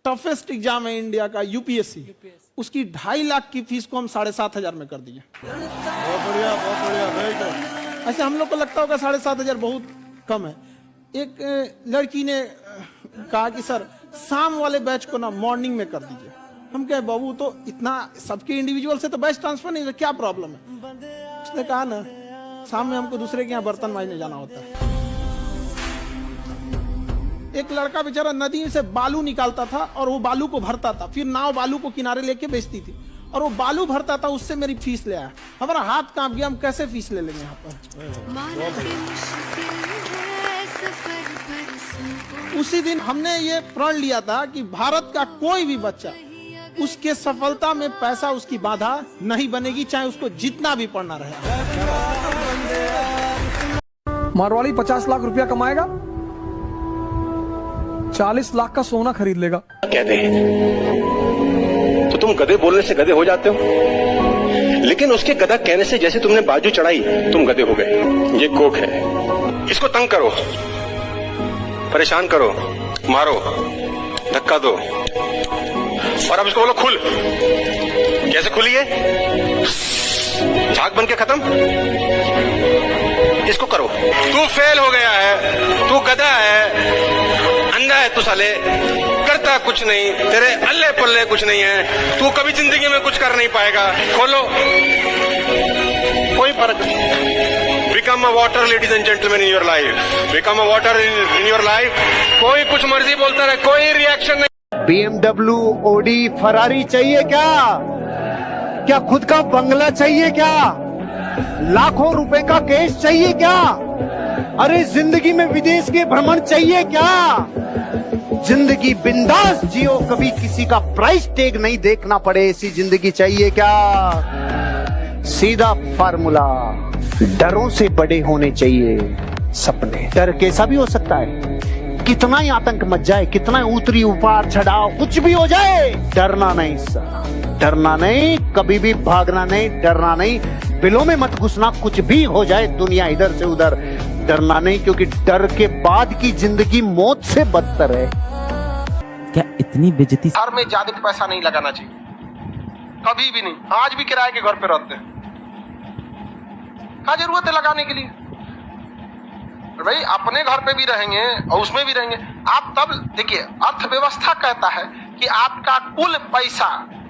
Toughest exam है India का UPSC, उसकी 2.5 लाख की फीस को हम 7,500 में कर दिए। बहुत बढ़िया, बहुत बढ़िया, वेरी गुड। ऐसे हम लोग को लगता होगा 7,500 बहुत कम है। एक लड़की ने कहा कि सर शाम वाले बैच को ना मॉर्निंग में कर दीजिए। हम कहे बाबू तो इतना सबके इंडिविजुअल से तो बैच ट्रांसफर नहीं, क्या प्रॉब्लम है? उसने कहा ना शाम में हमको दूसरे के यहाँ बर्तन मांजने जाना होता है। एक लड़का बेचारा नदी से बालू निकालता था और वो बालू को भरता था, फिर नाव बालू को किनारे लेके बेचती थी और वो बालू भरता था, उससे मेरी फीस ले आया। हमारा हाथ कांप गया, हम कैसे फीस ले लेंगे यहाँ पर। उसी दिन हमने ये प्रण लिया था कि भारत का कोई भी बच्चा उसके सफलता में पैसा उसकी बाधा नहीं बनेगी, चाहे उसको जितना भी पढ़ना रहे। मारवाड़ी 50 लाख रुपया कमाएगा, 40 लाख का सोना खरीद लेगा। कहते हैं तो तुम गधे बोलने से गधे हो जाते हो, लेकिन उसके गधा कहने से जैसे तुमने बाजू चढ़ाई तुम गधे हो गए। ये कोक है, इसको तंग करो, परेशान करो, मारो, धक्का दो और अब इसको बोलो खुल। कैसे खुली है? झाग बन के खत्म। इसको करो। तू फेल हो गया है, तू गधा है, अंधा है तू साले, करता कुछ नहीं, तेरे अल्ले पल्ले कुछ नहीं है, तू कभी जिंदगी में कुछ कर नहीं पाएगा। खोलो, कोई फर्क नहीं। Become a water ladies and gentleman in your life, become a water in your life. कोई कुछ मर्जी बोलता रहे, कोई रिएक्शन नहीं। BMW, ओडी, फरारी चाहिए क्या? क्या खुद का बंगला चाहिए क्या? लाखों रुपए का केस चाहिए क्या? अरे जिंदगी में विदेश के भ्रमण चाहिए क्या? जिंदगी बिंदास जियो, कभी किसी का प्राइस टैग नहीं देखना पड़े, ऐसी जिंदगी चाहिए क्या? सीधा फार्मूला, डरों से बड़े होने चाहिए सपने। डर कैसा भी हो सकता है, कितना ही आतंक मच जाए, कितना ही उतरी उपार चढ़ाओ, कुछ भी हो जाए, डरना नहीं सर, डरना नहीं, कभी भी भागना नहीं, डरना नहीं, बिलों में मत घुसना, कुछ भी हो जाए दुनिया इधर से उधर, डरना नहीं, क्योंकि डर के बाद की जिंदगी मौत से बदतर है। क्या इतनी बेइज्जती? घर में ज्यादा पैसा नहीं लगाना चाहिए, कभी भी नहीं। आज भी किराए के घर पे रहते हैं, क्या जरूरत है लगाने के लिए? भाई अपने घर पे भी रहेंगे और उसमें भी रहेंगे आप, तब देखिए अर्थव्यवस्था कहता है कि आपका कुल पैसा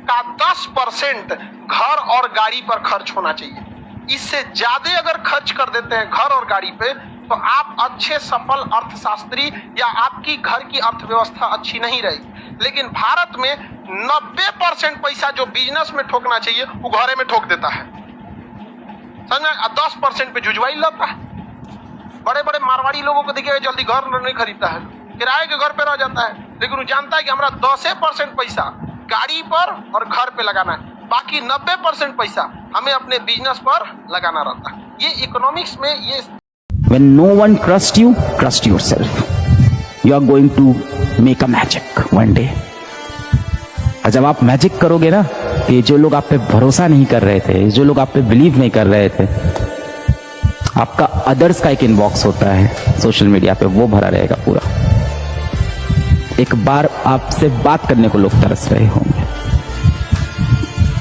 का 10% घर और गाड़ी पर खर्च होना चाहिए। इससे ज्यादा अगर खर्च कर देते हैं घर और गाड़ी पे तो आप अच्छे सफल अर्थशास्त्री या आपकी घर की अर्थव्यवस्था अच्छी नहीं रहेगी। लेकिन भारत में 90% पैसा जो बिजनेस में ठोकना चाहिए वो घरे में ठोक देता है, समझ, 10% पे जुजवाई लाता है। बड़े बड़े मारवाड़ी लोगों को देखिए जल्दी घर नहीं खरीदता है, किराए के घर पे रह जाता है, लेकिन वो जानता है कि हमारा 10% पैसा गाड़ी पर और घर पे लगाना है, बाकी 90% पैसा हमें अपने बिजनेस पर लगाना रहता है। ये इकोनॉमिक्स में ये When no one trusts you, trust yourself. You are going to make a magic one day. और जब आप मैजिक करोगे ना, ये जो लोग आप पे भरोसा नहीं कर रहे थे, जो लोग आप पे बिलीव नहीं कर रहे थे, आपका अदर्स का एक इनबॉक्स होता है सोशल मीडिया पे, वो भरा रहेगा पूरा। एक बार आपसे बात करने को लोग तरस रहे होंगे।